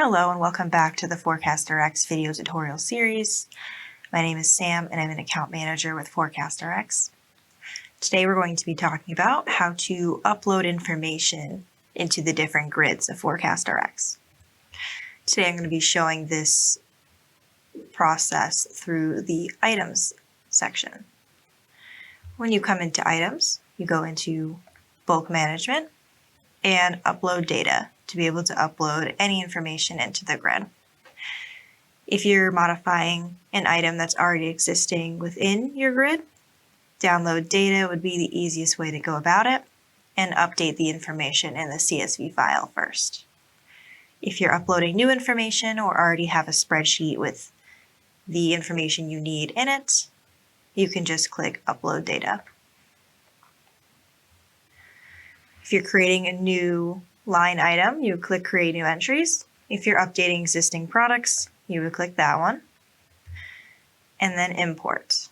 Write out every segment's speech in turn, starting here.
Hello and welcome back to the ForecastRx video tutorial series. My name is Sam and I'm an account manager with ForecastRx. Today we're going to be talking about how to upload information into the different grids of ForecastRx. Today I'm going to be showing this process through the items section. When you come into items, you go into bulk management and upload data to be able to upload any information into the grid. If you're modifying an item that's already existing within your grid, download data would be the easiest way to go about it, and update the information in the CSV file first. If you're uploading new information or already have a spreadsheet with the information you need in it, you can just click Upload Data. If you're creating a new line item, you would click Create New Entries. If you're updating existing products, you would click that one, and then Import.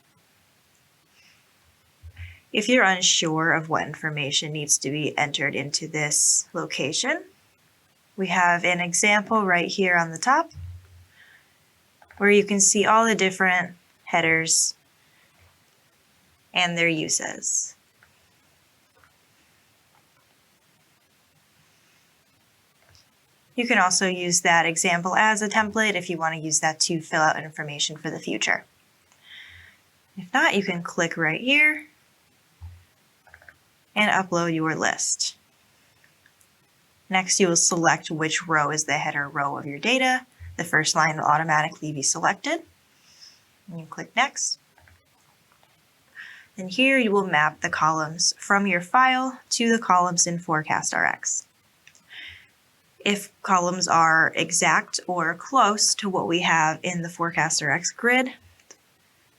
If you're unsure of what information needs to be entered into this location, we have an example right here on the top where you can see all the different headers and their uses. You can also use that example as a template if you want to use that to fill out information for the future. If not, you can click right here and upload your list. Next, you will select which row is the header row of your data. The first line will automatically be selected. And you click Next. And here you will map the columns from your file to the columns in ForecastRx. If columns are exact or close to what we have in the ForecastRx grid,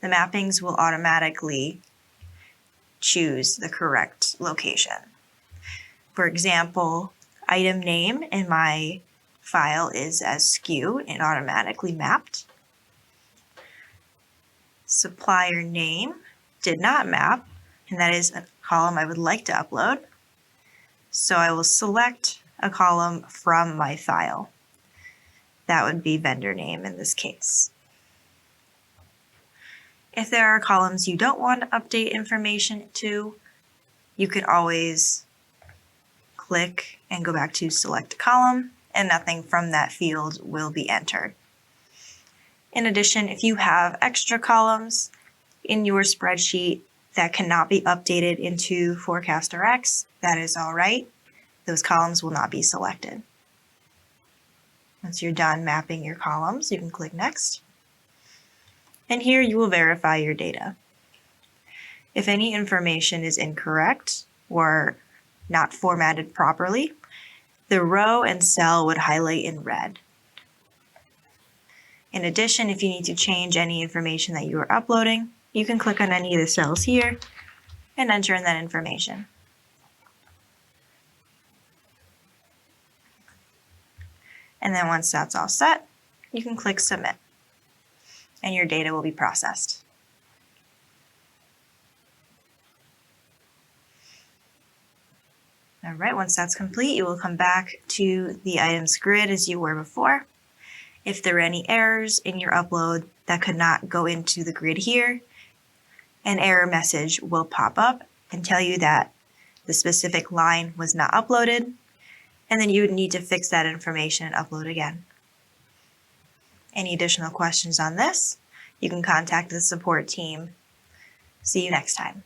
the mappings will automatically choose the correct location. For example, item name in my file is as SKU and automatically mapped. Supplier name did not map, and that is a column I would like to upload. So I will select a column from my file. That would be vendor name in this case. If there are columns you don't want to update information to, you can always click and go back to select column, and nothing from that field will be entered. In addition, if you have extra columns in your spreadsheet that cannot be updated into ForecastRx, that is all right. Those columns will not be selected. Once you're done mapping your columns, you can click Next. And here you will verify your data. If any information is incorrect or not formatted properly, the row and cell would highlight in red. In addition, if you need to change any information that you are uploading, you can click on any of the cells here and enter in that information. And then once that's all set, you can click Submit, and your data will be processed. All right, once that's complete, you will come back to the items grid as you were before. If there are any errors in your upload that could not go into the grid here, an error message will pop up and tell you that the specific line was not uploaded, and then you would need to fix that information and upload again. Any additional questions on this, you can contact the support team. See you next time.